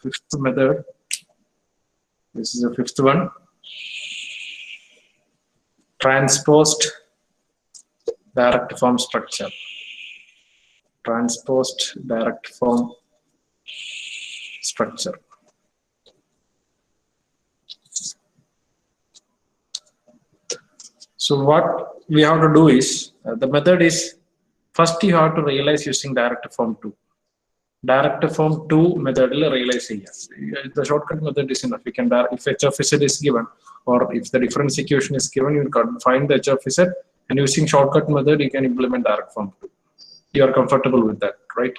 fifth method. This is the fifth one. Transposed direct form structure. Transposed direct form structure. So what we have to do is, the method is, first you have to realize using direct form 2. Direct form 2 method realize the shortcut method is enough. You can, if h of z is given, or if the difference equation is given, you can find the h of z, and using shortcut method you can implement direct form 2. You are comfortable with that, right?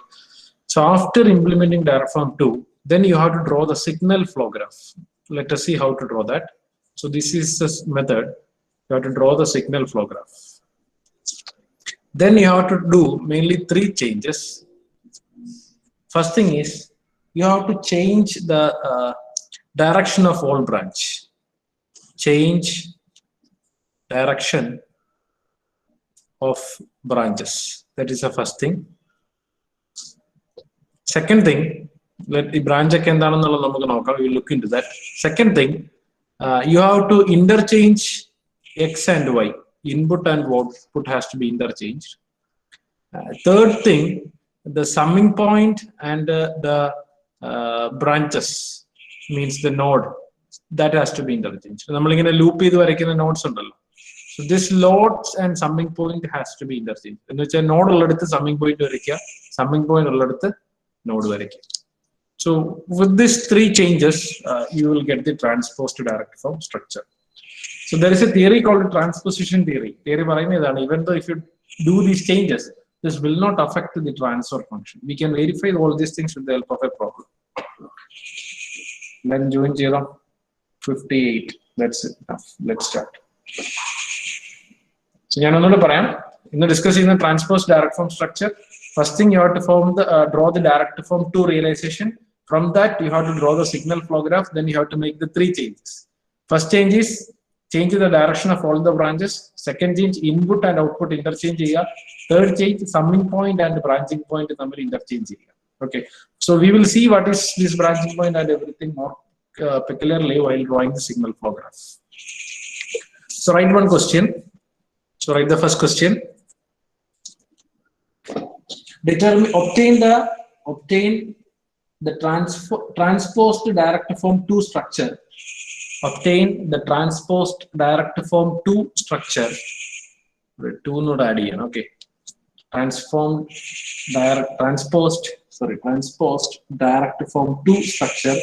So after implementing direct form 2, then you have to draw the signal flow graph. Let us see how to draw that. So this is the method. You have to draw the signal flow graph. Then you have to do mainly 3 changes. First thing is, you have to change the direction of all branch. Change direction of branches. That is the first thing. Second thing, let the branch we look into that. Second thing, you have to interchange x and y. Input and output has to be interchanged. Third thing, the summing point and the branches, means the node, that has to be interchanged. Loop nodes. So this loads and summing point has to be interchanged. Node summing point, summing point node. So with these 3 changes, you will get the transposed direct form structure. So there is a theory called transposition theory. Even though if you do these changes, this will not affect the transfer function. We can verify all these things with the help of a problem. Then join 58. That's enough. Let's start. So in the discussing the transposed direct form structure, first thing you have to form the draw the direct form 2 realization. From that you have to draw the signal flow graph. Then you have to make the 3 changes. First change is change the direction of all the branches. Second change, input and output interchange. Third change, summing point and branching point interchange. Okay, so we will see what is this branching point and everything more peculiarly while drawing the signal flow graph. So write one question. So write the first question. Obtain the transposed direct form 2 structure. Obtain the transposed direct form 2 structure. 2 node add in. Okay. Transposed direct form 2 structure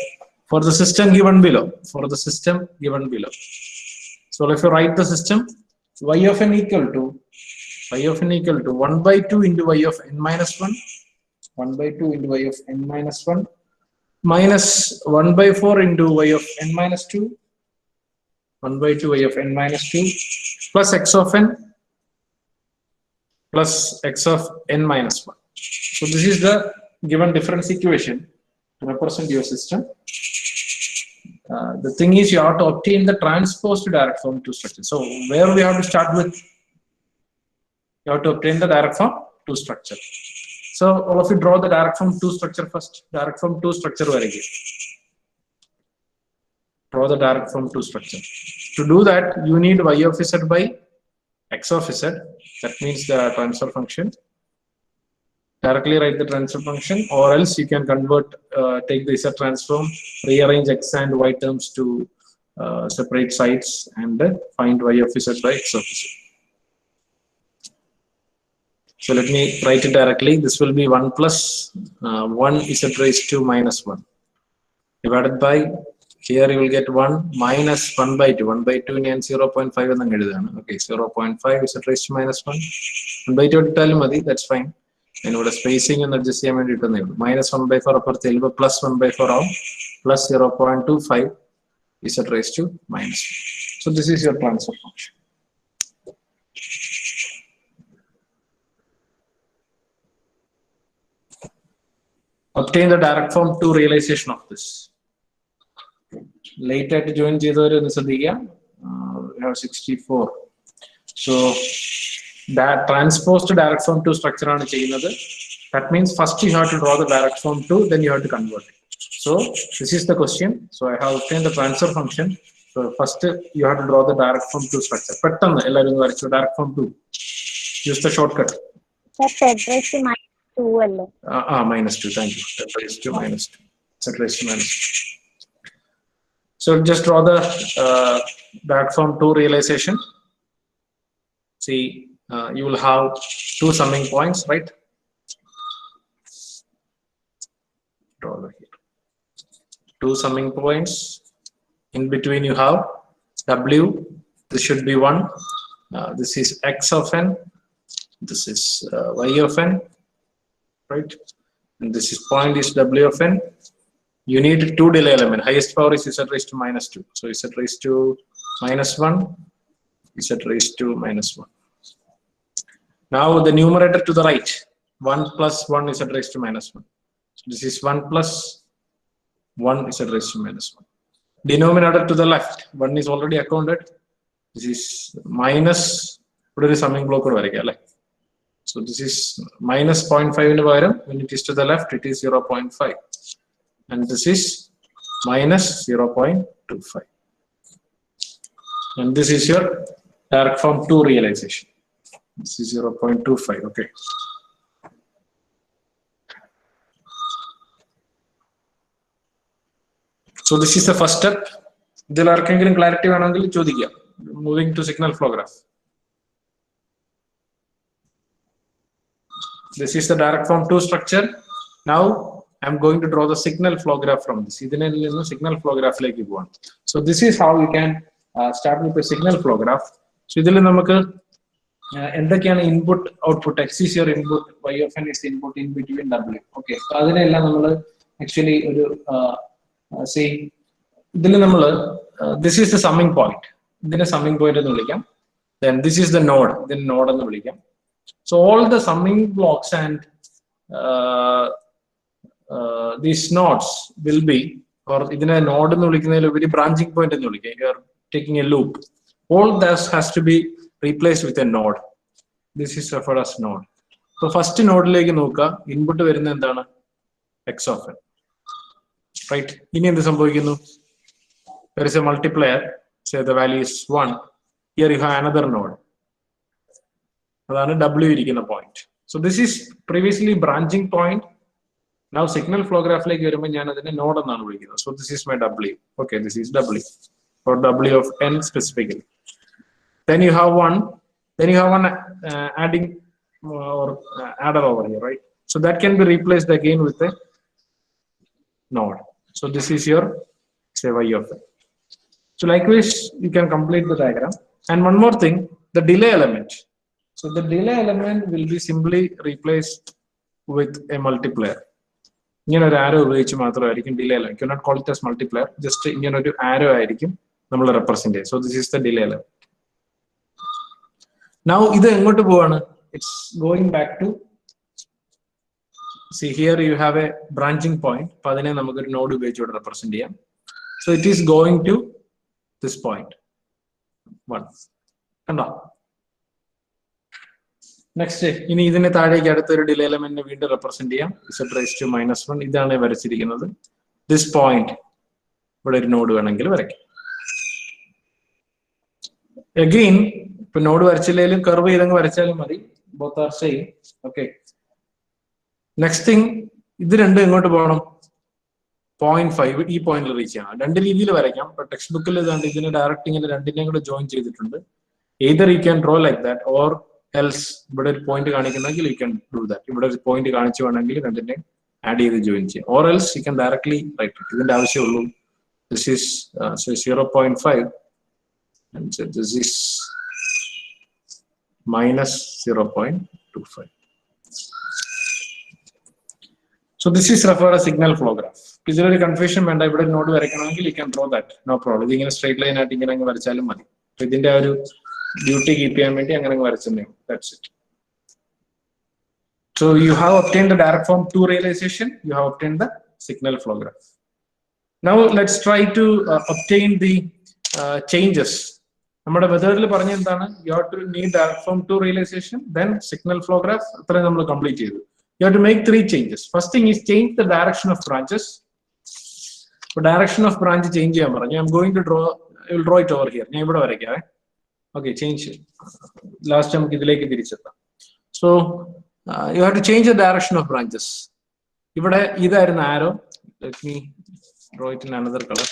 for the system given below. So if you write the system, y of n equal to 1 by 2 into y of n minus 1, 1 by 2 into y of n minus 1, minus 1 by 4 into y of n minus 2, 1 by 2 y of n minus 2, plus x of n, plus x of n minus 1. So this is the given difference equation to represent your system. The thing is, you have to obtain the transposed direct form 2 structure. So where we have to start with? You have to obtain the direct form 2 structure. So all of you draw the direct form 2 structure first. Direct form 2 structure draw the direct form 2 structure. To do that, you need y of z by x of z. That means the transfer function. Directly write the transfer function, or else you can convert, take the z transform, rearrange x and y terms to separate sides, and find y of z by x of z. So let me write it directly. This will be 1 plus 1 z raised to minus 1 divided by, here you will get 1 minus 1 by 2. 1 by 2 and 0.5 and then okay, 0.5 z raised to minus 1. 1 by 2 that's fine. And what a spacing and adjustment minus 1 by 4 plus 1 by 4 out plus 0.25 z raised to minus 1. So this is your transfer function. Obtain the direct form 2 realization of this. Later to join we have 64. So that transposed direct form 2 structure on. That means first you have to draw the direct form 2, then you have to convert it. So this is the question. So I have obtained the transfer function. So first you have to draw the direct form 2 structure. Pattern direct form 2. Use the shortcut. That's 10 raised to -2 minus 2. Thank you. 10 raised to minus 2. 10 raised to minus 2. So just draw the direct form 2 realization. See, you will have 2 summing points, right? Draw over here. 2 summing points. In between you have W. This should be 1. This is X of n. This is Y of n, right? And this is point is W of n. You need 2 delay element. Highest power is Z raised to -2. So Z raised to -1, Z raised to -1. Now the numerator to the right, 1 plus 1 is Z raised to -1. So this is 1 plus 1 is Z raised to -1. Denominator to the left, 1 is already accounted. This is minus, what is summing block? So this is minus 0.5 in the bottom. When it is to the left, it is 0.5. And this is minus 0.25. And this is your direct form 2 realization. This is 0.25. Okay. So this is the first step. Clarity moving to signal flow graph. This is the direct form 2 structure. Now I'm going to draw the signal flow graph from this. Signal flow graph like you want. So this is how you can start with the signal flow graph. So this is input output. X is your input, Y of n is input in between W. Okay. So actually see, this is the summing point. Summing point. Then this is the node. Then node. So all the summing blocks and these nodes will be, or a node very branching point. You are taking a loop. All this has to be replaced with a node. This is referred as node. So first node input X of n. Right? There is a multiplier. Say the value is 1. Here you have another node. W in a point. So this is previously branching point. Now signal flow graph like node. So this is my W. Okay, this is W, or W of n specifically. Then you have one. Then you have one adding or adder over here, right? So that can be replaced again with a node. So this is your, say, Y of n. So likewise, you can complete the diagram. And one more thing, the delay element. So the delay element will be simply replaced with a multiplier. Arrow delay element. You cannot call it as multiplier. Just arrow represent. So this is the delay element. Now it's going back to, see here you have a branching point. Node represent. So it is going to this point. 1. Next, in this delay element represent Z raised to -1. This point, node again, node curve both are same. Okay. Next thing, this is 0.5. E point reach. But textbook directing join. Either you can draw like that, or else point you can do that. Point add join, or else you can directly write it. This is so 0.5, and so this is minus 0.25. So this is referred as signal flow graph. Is there a confusion when I would node you can draw that? No problem. You can straight line at within the duty that's it. So you have obtained the direct form 2 realization, you have obtained the signal flow graph. Now let's try to obtain the changes. You have to need direct form 2 realization, then signal flow graph, complete. You have to make 3 changes. First thing is change the direction of branches. direction of branch change ചെയ്യാൻ പറഞ്ഞു. I'm going to draw, I will draw it over here. ഞാൻ ഇവിടെ വരയ്ക്കാം. Okay, change. Last നമുക്ക് ഇതിലേക്ക് തിരിച്ചെത്താം. So you have to change the direction of branches. ഇവിടെ ഇതായിരുന്നു arrow. Let me draw it in another color.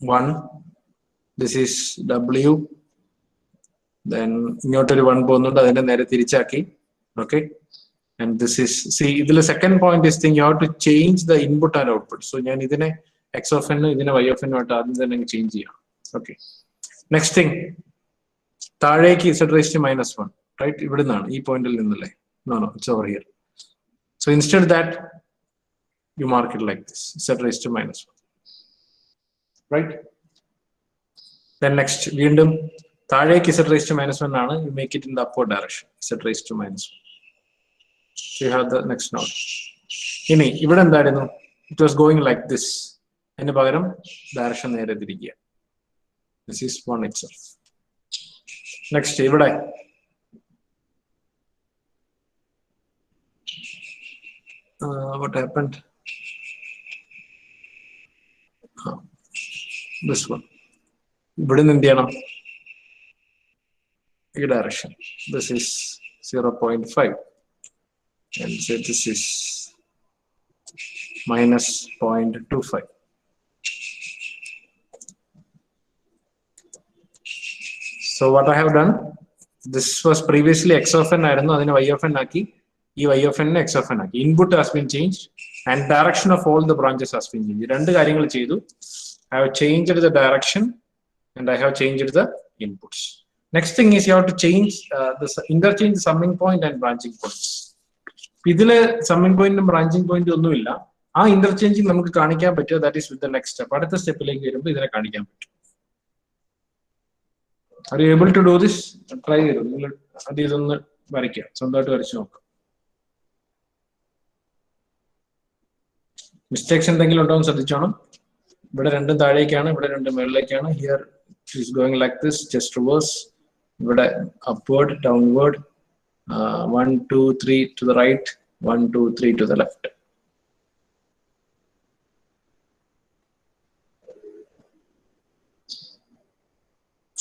One. This is W. Then ഇങ്ങോട്ടൊരു 1 പോകുന്നുണ്ട്, അതിന്റെ നേരെ തിരിച്ചാക്കി. Okay. And this is, see, the second point is thing you have to change the input and output. So ഞാൻ ഇതിനെ x of n ഇതിനെ y of n ആയിട്ട് ആദ്യം തന്നെ change ചെയ്യാം. Okay. Next thing, താഴേക്ക് z raised to minus 1, right? ഇവിടെ നിന്നാണ്, ഈ പോയിന്റിൽ നിന്നല്ലേ? No, it's over here. So instead that you mark it like this, z raised to minus 1, right? Then next, വീണ്ടും താഴേക്ക് z raised to minus 1 ആണ്, you make it in the upward direction, z raised to minus 1. So you have the next node. ഇനി ഇവിടെ എന്തായിരുന്നു? It was going like this. അതിന് പകരം direction നേരെ തിരിക്കുക. This is 1 itself. Next, ഇവിടെ what happened? This one. ഇവിടെ നിന്ന് എന്ത് ചെയ്യണം? ഈ direction. This is 0.5. And say this is minus 0.25. So what I have done, this was previously x of n ആയിരുന്നു, അതിനെ y of n ആക്കി, ഈ y of n x of n ആക്കി. Input has been changed and direction of all the branches has been changed. രണ്ട് കാര്യങ്ങൾ ചെയ്തു. I have changed the direction and I have changed the inputs. Next thing is you have to change interchange the summing point and branching points. ഇതില് summing പോയിന്റും branching പോയിന്റും ഒന്നുമില്ല. ആ interchanging നമുക്ക് കാണിക്കാൻ പറ്റുമോ? That is with the next step. അടുത്ത സ്റ്റെപ്പിലേക്ക് വരുമ്പോൾ ഇതിനെ കാണിക്കാൻ പറ്റും. Are you able to do this? Try ചെയ്തു. നിങ്ങൾ അത് ഇതൊന്ന് വരയ്ക്കുക, സ്വന്തമായിട്ട് വരച്ചു നോക്കുക. മിസ്റ്റേക്സ് എന്തെങ്കിലും ഉണ്ടോ എന്ന് ശ്രദ്ധിച്ചോണം. ഇവിടെ രണ്ടും താഴേക്കാണ്, ഇവിടെ രണ്ടും മുകളിലേക്കാണ്. Here it is going like this, just reverse. ഇവിടെ upward, downward. 1, 2, 3 to the right, 1, 2, 3 to the left.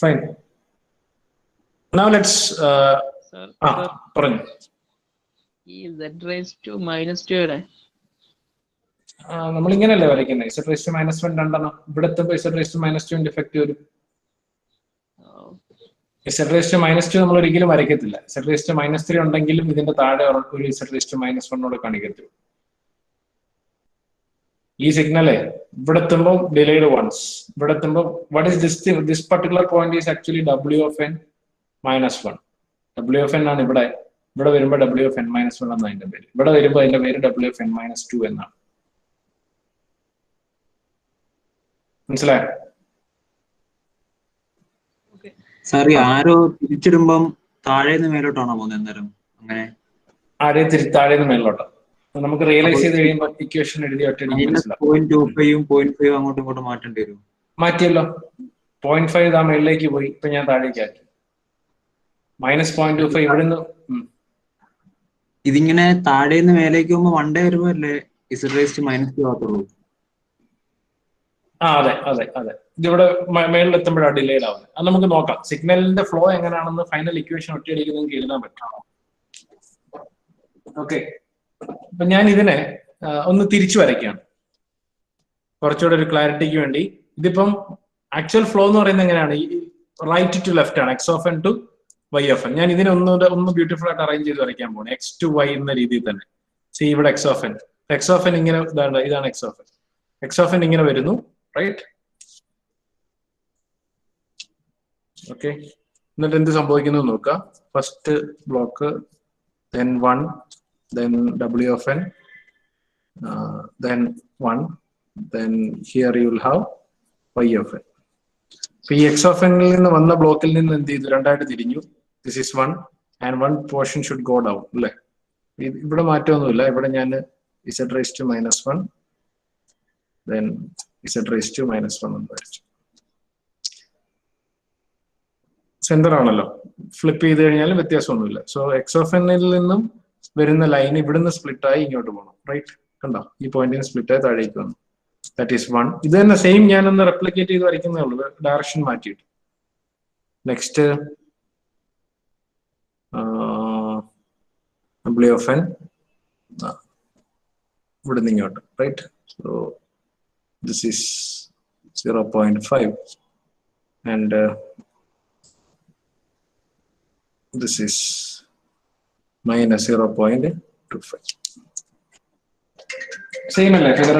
Fine. Now let's പറഞ്ഞു. ഈ z raised to minus 2 യുടെ നമ്മൾ ഇങ്ങനെയല്ലേ വരയ്ക്കുന്നത്? z raised to minus 1 രണ്ടെണ്ണം. ഇവിടെ എത്തുമ്പോൾ z raised to minus 2 ന്റെ ഇഫക്റ്റ് വരും. z raised to minus 2 നമ്മൾ ഒരിക്കലും വരയ്ക്കത്തില്ല. z raised to minus 3 ഉണ്ടെങ്കിലും ഇതിന്റെ താഴെ ഒരു z raised to minus 1 കൂടെ കാണിക്കത്തില്ല. ഈ സിഗ്നലേ ഇവിടെ എത്തുമ്പോൾ ഡിലേഡ് വൺസ്. ഇവിടെ എത്തുമ്പോൾ what is this thing? This particular point is actually w of n minus 1. w of n ആണ് ഇവിടെ. ഇവിടെ വരുമ്പോൾ w of n minus 1 എന്നാണ് അതിന്റെ പേര്. ഇവിടെ വരുമ്പോൾ അതിന്റെ പേര് w of n minus 2 എന്നാണ്. മനസ്സിലായോ? സാർ, ആരോ തിരിച്ചിടുമ്പം താഴേന്ന് മേലോട്ടാണോ പോകുന്നത്? അന്നേരം അങ്ങനെ ആരെ താഴേന്ന് മേലോട്ടോ നമുക്ക് റിയലൈസ് ചെയ്ത് കഴിയുമ്പോൾ ഇക്വേഷൻ എഴുതി ഒറ്റയടിക്ക് മനസ്സിലാവും. 0.25 0.5 അങ്ങോട്ടും ഇങ്ങോട്ടും മാറ്റേണ്ടി വരും. മാറ്റിയല്ലോ. 0.5 ആ മേളിലേക്ക് പോയി, ഇപ്പൊ ഞാൻ താഴേക്ക് ആക്കി. -0.25 ഇവിടുന്ന്. ഇതിങ്ങനെ താഴേന്ന് മേലേക്ക് പോകുമ്പോ 1 day വരുമ്പോ അല്ലേ z raised to minus 2 ആകത്തുള്ളൂ? അതെ അതെ അതെ. ഇതിവിടെ മേളിൽ എത്തുമ്പോഴാണ് ഡിലേഡ് ആവുന്നത്. അത് നമുക്ക് നോക്കാം. സിഗ്നലിന്റെ ഫ്ലോ എങ്ങനെയാണെന്ന് ഫൈനൽ ഇക്വേഷൻ ഒറ്റയടിക്ക് നിങ്ങൾക്ക് എഴുതാൻ പറ്റും. ഓക്കെ, അപ്പൊ ഞാൻ ഇതിനെ ഒന്ന് തിരിച്ചു വരയ്ക്കുകയാണ് കുറച്ചുകൂടെ ഒരു ക്ലാരിറ്റിക്ക് വേണ്ടി. ഇതിപ്പം ആക്ച്വൽ ഫ്ലോ എന്ന് പറയുന്നത് എങ്ങനെയാണ്? റൈറ്റ് ടു ലെഫ്റ്റ് ആണ്, x of n to y of n. ഞാൻ ഇതിനെ ഒന്ന് ബ്യൂട്ടിഫുൾ ആയിട്ട് അറേഞ്ച് ചെയ്ത് വരയ്ക്കാൻ പോകുന്നത് എക്സ് ടു വൈ എന്ന രീതിയിൽ തന്നെ. സി, ഇവിടെ എക്സ് ഓഫ് എൻ ഇങ്ങനെ ഇതാണ് എക്സ് ഓഫ് എൻ ഇങ്ങനെ വരുന്നു, റൈറ്റ്? ഓക്കെ, എന്നിട്ട് എന്ത് സംഭവിക്കുന്നു നോക്കുക. First block, then 1, then w of n, then 1, then here you will have y of n. So x of n ൽ നിന്ന് വന്ന ബ്ലോക്കിൽ നിന്ന് എന്ത് ചെയ്തു? രണ്ടായിട്ട് തിരിഞ്ഞു. This is 1 and one portion should go down, അല്ലേ? ഇവിടെ മാറ്റമൊന്നുമില്ല. ഇവിടെ ഞാൻ z raised to minus 1, then z raised to minus 1 എന്ന് വരച്ചു. സെന്റർ ആണല്ലോ, ഫ്ലിപ്പ് ചെയ്ത് കഴിഞ്ഞാൽ വ്യത്യാസമൊന്നുമില്ല. സോ എക്സ് ഓഫ് എന്നിൽ നിന്നും വരുന്ന ലൈൻ ഇവിടുന്ന് സ്പ്ലിറ്റ് ആയി ഇങ്ങോട്ട് പോകണം. റൈറ്റ്, കണ്ടോ, ഈ പോയിന്റിന് സ്പ്ലിറ്റ് ആയി താഴേക്ക് വന്നു. That is 1. ഇത് തന്നെ സെയിം ഞാനൊന്ന് റെപ്ലിക്കേറ്റ് ചെയ്ത് വരയ്ക്കുന്നേ ഉള്ളൂ, ഡയറക്ഷൻ മാറ്റിയിട്ട്. നെക്സ്റ്റ് W of n ഇവിടുന്ന് ഇങ്ങോട്ട്. Right, so this is 0.5 and this is minus 0.25. Same അല്ലേ ഫിഗർ?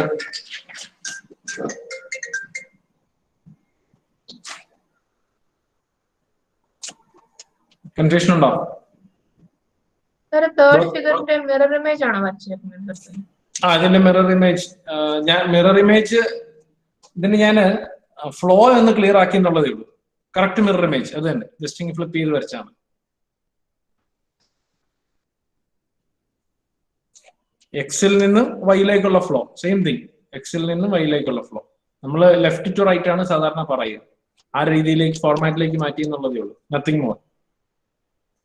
കൺഫ്യൂഷൻ ഉണ്ടോ? തേർഡ് ഫിഗറിന്റെ മിറർ ഇമേജ് ആണോ വരച്ചേക്കുന്നത്? അതിന്റെ മിറർ ഇമേജ്, ഞാൻ മിറർ ഇമേജ് ഇതിന് ഞാൻ ഫ്ലോ ഒന്ന് ക്ലിയർ ആക്കി എന്നുള്ളതേ ഉള്ളൂ. കറക്റ്റ് മിറർ ഇമേജ് അത് തന്നെ, ജസ്റ്റ് ഫ്ലിപ്പ് ചെയ്ത് വരച്ചാണ്. എക്സിൽ നിന്ന് വൈയിലേക്കുള്ള ഫ്ലോ സെയിം തിങ്, എക്സിൽ നിന്ന് വൈയിലേക്കുള്ള ഫ്ലോ നമ്മൾ ലെഫ്റ്റ് ടു റൈറ്റ് ആണ് സാധാരണ പറയുക. ആ രീതിയിലേക്ക് ഫോർമാറ്റിലേക്ക് മാറ്റി എന്നുള്ളതേ ഉള്ളൂ, nothing more.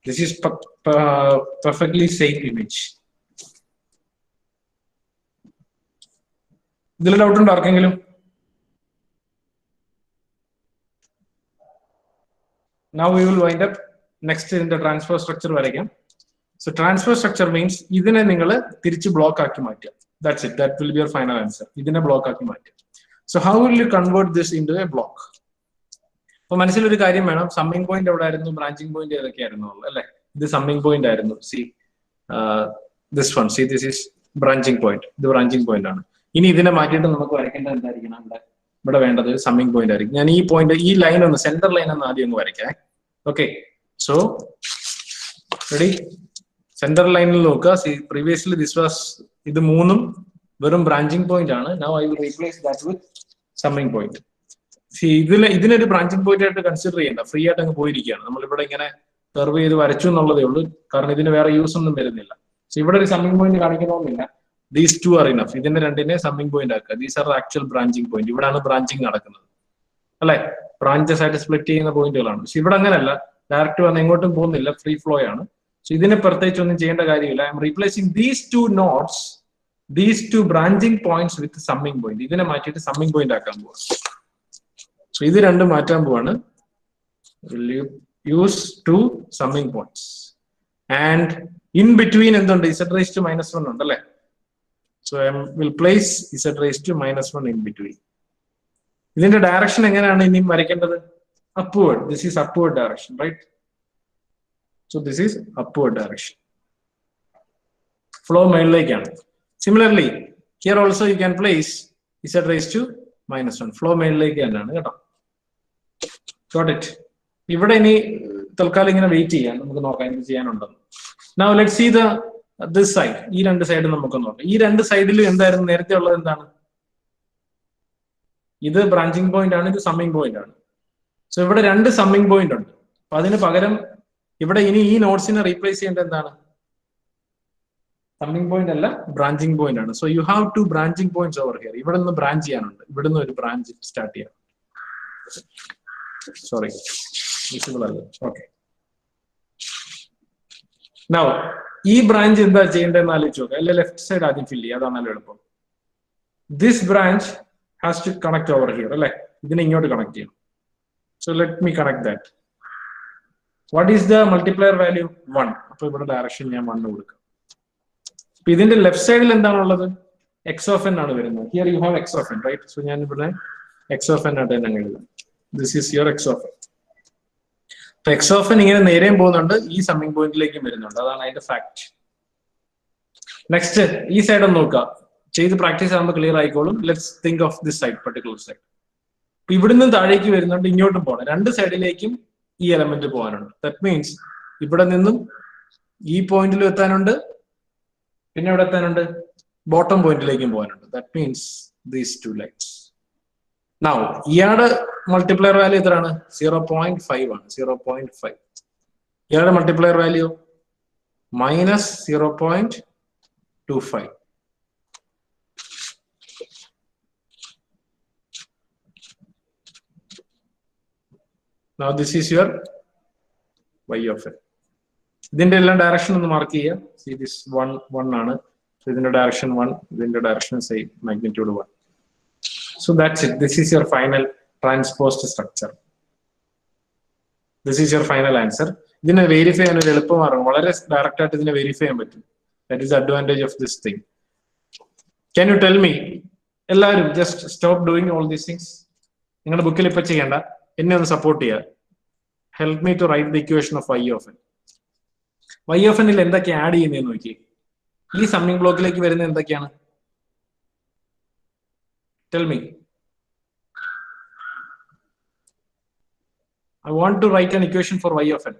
This is perfectly same image. ഇതിൽ ഡൗട്ട് ഉണ്ടോ ആർക്കെങ്കിലും? Now we will wind up. Next ഇതിന്റെ ട്രാൻസ്ഫർ സ്ട്രക്ചർ വരയ്ക്കാം. സോ ട്രാൻസ്ഫർ സ്ട്രക്ചർ മീൻസ് ഇതിനെ നിങ്ങൾ തിരിച്ച് ബ്ലോക്ക് ആക്കി മാറ്റുക. That's it, that will be your final answer. ഇതിനെ ബ്ലോക്ക് ആക്കി മാറ്റുക. So how will you convert this in to A block? അപ്പൊ മനസ്സിലൊരു കാര്യം വേണം, സമ്മിങ് പോയിന്റ് എവിടെ ആയിരുന്നു, ബ്രാഞ്ചിങ് പോയിന്റ് ഏതൊക്കെയായിരുന്നു അല്ലെ? ഇത് സമ്മിങ് പോയിന്റ് ആയിരുന്നു. See this one, see this is branching point, ഇത് ബ്രാഞ്ചിങ് പോയിന്റ് ആണ്. ഇനി ഇതിനെ മാറ്റിയിട്ട് നമുക്ക് വരയ്ക്കേണ്ടത് എന്തായിരിക്കണം? ഇവിടെ വേണ്ടത് സമ്മിങ് പോയിന്റ് ആയിരിക്കും. ഞാൻ ഈ പോയിന്റ്, ഈ ലൈൻ ഒന്ന്, സെന്റർ ലൈൻ ഒന്ന് ആദ്യം ഒന്ന് വരയ്ക്കാം. Okay, so ready? സെന്റർ ലൈനിൽ നോക്കുക. സി പ്രീവിയസ്ലി ദിസ് വാസ്, ഇത് മൂന്നും വെറും ബ്രാഞ്ചിങ് പോയിന്റ് ആണ്. Now I will replace that with summing point. C ഇതിനൊരു ബ്രാഞ്ചിങ് പോയിന്റ് ആയിട്ട് കൺസിഡർ ചെയ്യേണ്ട, ഫ്രീ ആയിട്ട് അങ്ങ് പോയിരിക്കുകയാണ്. നമ്മളിവിടെ ഇങ്ങനെ കർവ് ചെയ്ത് വരച്ചു എന്നുള്ളതേ ഉള്ളൂ, കാരണം ഇതിന് വേറെ യൂസ് ഒന്നും വരുന്നില്ല. സോ ഇവിടെ ഒരു സമ്മിങ് പോയിന്റ് കാണിക്കണമെന്നില്ല. These two are enough. ഇതിന്റെ രണ്ടിനെ സമ്മിങ് പോയിന്റ് ആക്കുക. These are actual branching point. ഇവിടെയാണ് ബ്രാഞ്ചിങ് നടക്കുന്നത് അല്ലെ? ബ്രാഞ്ചസ് ആയിട്ട് സ്പ്ലിറ്റ് ചെയ്യുന്ന പോയിന്റുകളാണ്. പക്ഷെ ഇവിടെ അങ്ങനെയല്ല, ഡയറക്റ്റ് വന്ന് എങ്ങോട്ടും പോകുന്നില്ല, ഫ്രീ ഫ്ലോ ആണ്. സോ ഇതിനെ പ്രത്യേകിച്ച് ഒന്നും ചെയ്യേണ്ട കാര്യമില്ല. I M replacing these two notes, these two branching points with summing point. ഇതിനെ മാറ്റിയിട്ട് സമ്മിങ് പോയിന്റ് ആക്കാൻ പോവാ. സോ ഇത് രണ്ടും മാറ്റാൻ പോവാണ്. Use to summing points and in between എന്തുണ്ട്? Z raised to -1 ഉണ്ട് അല്ലെ? So I will place Z raised to -1 in between. ഇതിന്റെ ഡയറക്ഷൻ എങ്ങനെയാണ് ഇനി വരയ്ക്കേണ്ടത്? upward. This is upward direction, right? So this is upward direction. Flow മേളിലേക്കാണ്. Similarly, here also you can place Z raised to -1. Flow മേളിലേക്ക് തന്നെയാണ് കേട്ടോ. Got it? ഇവിടെ ഇനി തൽക്കാലം ഇങ്ങനെ വെയിറ്റ് ചെയ്യാം, നമുക്ക് നോക്കാം എന്ത് ചെയ്യാനുണ്ടെന്ന്. Now let's see this side. ഈ രണ്ട് സൈഡ് നമുക്ക് നോക്കാം. ഈ രണ്ട് സൈഡിലും എന്തായിരുന്നു നേരത്തെ ഉള്ളത്? എന്താണ്? ഇത് ബ്രാഞ്ചിങ് പോയിന്റ് ആണ്, ഇത് സമ്മിങ് പോയിന്റ് ആണ്. സോ ഇവിടെ രണ്ട് സമ്മിങ് പോയിന്റ് ഉണ്ട്. അപ്പൊ അതിന് പകരം ഇവിടെ ഇനി ഈ നോട്ട്സിനെ റീപ്ലേസ് ചെയ്യേണ്ടത് എന്താണ്? സമ്മിങ് പോയിന്റ് അല്ല, ബ്രാഞ്ചിങ് പോയിന്റ് ആണ്. So you have to branching points over here. ഇവിടെ നിന്ന് ബ്രാഞ്ച് ചെയ്യാനുണ്ട്, ഇവിടെ നിന്ന് ഒരു ബ്രാഞ്ച് സ്റ്റാർട്ട് ചെയ്യാം. സോറി, വിസിബിൾ അല്ല. ഓക്കെ, നൗ ഈ ബ്രാഞ്ച് എന്താ ചെയ്യേണ്ടതെന്ന് ആലോചിച്ച് നോക്കുക. അല്ലെ ലെഫ്റ്റ് സൈഡ് ആദ്യം ഫില്ല് ചെയ്യുക, അതാണല്ലോ എളുപ്പം. This branch has to connect over here അല്ലെ? ഇതിനെ ഇങ്ങോട്ട് കണക്ട് ചെയ്യണം. So let me connect that. What is the multiplier value? 1. അപ്പൊ ഇവിടെ ഡയറക്ഷൻ ഞാൻ 1 കൊടുക്കാം. അപ്പൊ ഇതിന്റെ ലെഫ്റ്റ് സൈഡിൽ എന്താണുള്ളത്? എക്സ് ഓഫ് എൻ ആണ് വരുന്നത്. Here you have x of n, right? So ഞാൻ ഇവിടെ എക്സ് ഓഫ് എൻ ആയിട്ട് തന്നെ എഴുതാം. This is your x of n. അപ്പൊ എക്സ് ഓഫ് എൻ ഇങ്ങനെ നേരെയും പോകുന്നുണ്ട്, ഈ സമ്മിങ് പോയിന്റിലേക്കും വരുന്നുണ്ട്. അതാണ് അതിന്റെ ഫാക്ട്. നെക്സ്റ്റ് ഈ സൈഡ് ഒന്ന് നോക്കുക. ചെയ്ത് പ്രാക്ടീസ് ആകുമ്പോൾ ക്ലിയർ ആയിക്കോളും. Let's think of this side, particular side. അപ്പൊ ഇവിടുന്ന് താഴേക്ക് വരുന്നുണ്ട്, ഇങ്ങോട്ടും പോകണം. രണ്ട് സൈഡിലേക്കും ഈ എലമെന്റ് പോകാനുണ്ട്. ദാറ്റ് മീൻസ് ഇവിടെ നിന്നും ഈ പോയിന്റിലും എത്താനുണ്ട്, പിന്നെ ഇവിടെ എത്താനുണ്ട്, ബോട്ടം പോയിന്റിലേക്കും പോകാനുണ്ട്. That means these two lines. Now ഇയാളുടെ മൾട്ടിപ്ലയർ വാല്യൂ എത്രയാണ്? 0.5 ആണ്. 0.5. ഇയാളുടെ multiplier value -0.25. Now this is your y of n. ഇതിന്റെ എല്ലാം ഡയറക്ഷൻ ഒന്ന് മാർക്ക് ചെയ്യുക. See this 1 ആണ്. So ഇതിന്റെ ഡയറക്ഷൻ 1, ഇതിന്റെ direction same, magnitude 1. So that's it. This is your final transposed structure. This is your final answer. ഇതിനെ verify ചെയ്യാൻ ഒരു എളുപ്പമാർഗ്ഗം, വളരെ ഡയറക്റ്റ് ആയിട്ട് ഇതിനെ വെരിഫൈ ചെയ്യാൻ പറ്റും. That is the advantage of this thing. Can you tell me? എല്ലാവരും just stop doing all these things. നിങ്ങളുടെ ബുക്കിൽ ഇപ്പൊ ചെയ്യണ്ട, എന്നെ ഒന്ന് സപ്പോർട്ട് ചെയ്യുക. Help me to write the equation of y of n. y of n ൽ എന്തൊക്കെ ആഡ് ചെയ്യുന്നതെന്ന് നോക്കി. ഈ സമ്മിംഗ് ബ്ലോക്കിലേക്ക് വരുന്ന എന്തൊക്കെയാണ്? Tell me. I want to write an equation for y of n.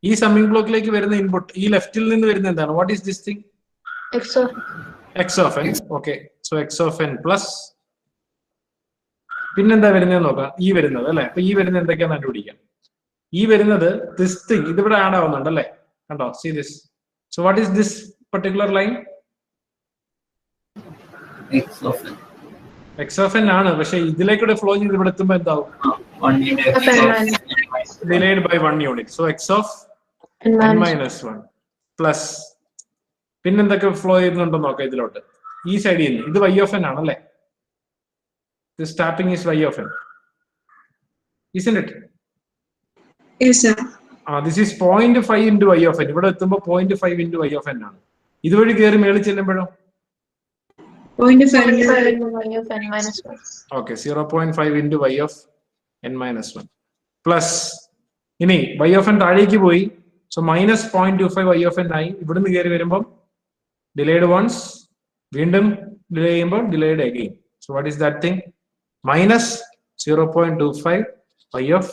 ഈ സമ്മിംഗ് ബ്ലോക്കിലേക്ക് വരുന്ന ഇൻപുട്ട് ഈ ലെഫ്റ്റിൽ നിന്ന് വരുന്ന എന്താണ്? What is this thing? x of n. Okay, so x of n plus പിന്നെന്താ വരുന്നതെന്ന് നോക്കാം. ഈ വരുന്നത് അല്ലെ, അപ്പൊ ഈ വരുന്നത് എന്തൊക്കെയാന്ന് കണ്ടുപിടിക്കാം. ഈ വരുന്നത് ദിസ് തിങ് ഇതിവിടെ ആഡ് ആവുന്നുണ്ട് അല്ലെ, കണ്ടോ? See this. So what is this particular line? x of n ആണ്, പക്ഷെ ഇതിലേക്കൂടെ ഫ്ലോ ചെയ്ത് ഇവിടെ എത്തുമ്പോ എന്താവും? Delayed by 1 unit. So x of n minus 1 plus പിന്നെന്തൊക്കെ ഫ്ലോ ചെയ്യുന്നുണ്ടോ നോക്കാം ഇതിലോട്ട്. ഈ സൈഡിൽ നിന്ന് ഇത് y of n ആണല്ലേ. This tapping is y of n, isn't it? Yes, sir. This is 0.5 into y of n. ഇവിടെ എത്തുമ്പോ 0.5 into y of n ആണ്. ഇതുവഴി കയറി മേളിൽ ചെല്ലുമ്പോഴോ 0.5 into y of n minus 1. Okay, 0.5 into y of n minus 1 plus ഇനി y of n താഴേക്ക് പോയി. So minus 0.25 y of n ആയി. ഇവിടുന്ന് കയറി വരുമ്പോൾ ഡിലേഡ് വൺസ്, വീണ്ടും ഡിലേ ചെയ്യുമ്പോൾ delayed again. So what is that thing? Minus 0.25 y of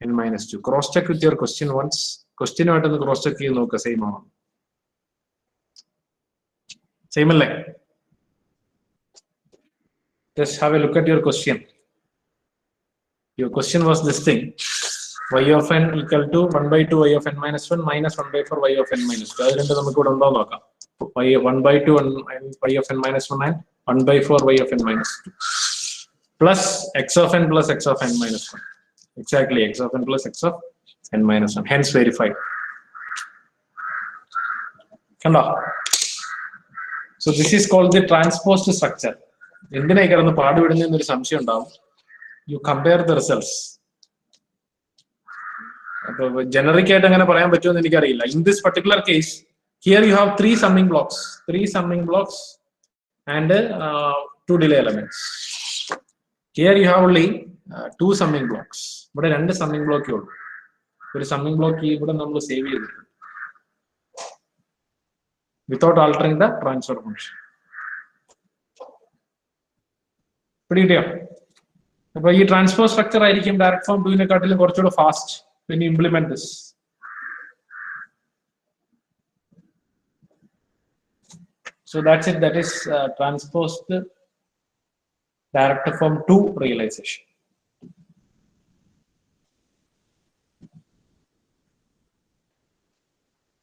n minus 2. Cross check with your question once. ക്വസ്റ്റ്യനുമായിട്ടൊന്ന് ക്രോസ് ചെക്ക് ചെയ്ത് നോക്കുക, സെയിം ആണോ? സെയിം അല്ലേ? Just have a look at your question. Your question was this thing: y of n equal to 1/2 y of n minus 1 minus 1/4 y of n minus 2. അത് രണ്ടും നമുക്ക് ഇവിടെ ഉണ്ടോ നോക്കാം. 1/2 y of n minus 1 and 1/4 y of n minus 2 plus x of n plus x of n minus 1. Exactly, x of n plus x of n minus 1. Hence verified. കണ്ടോ? So this is called the transposed structure. എന്തിനായി കിടന്ന് പാടുവിടുന്നൊരു സംശയം ഉണ്ടാവും. You compare the results. അപ്പൊ generic ആയിട്ട് അങ്ങനെ പറയാൻ പറ്റുമെന്ന് എനിക്കറിയില്ല. In this particular case here you have 3 summing blocks and 2 delay elements. Here you have only 2 summing blocks. ഇവിടെ 2 summing block ഉള്ളൂ. ഒരു സമ്മിംഗ് ബ്ലോക്ക് ഇവിടെ നമ്മൾ സേവ് ചെയ്തിട്ടുണ്ട് വിത്തൗട്ട് ആൾട്ടറിംഗ് ദ ട്രാൻസ്ഫർ ഫംഗ്ഷൻ. പിടികിട്ടിയോ? അപ്പൊ ഈ ട്രാൻസ്ഫർ സ്ട്രക്ചർ ആയിരിക്കും ഡയറക്ട് ഫോം 2-നെക്കാട്ടിലും കുറച്ചുകൂടെ fast when you implement this. So that's it. That is transposed direct form 2 realization.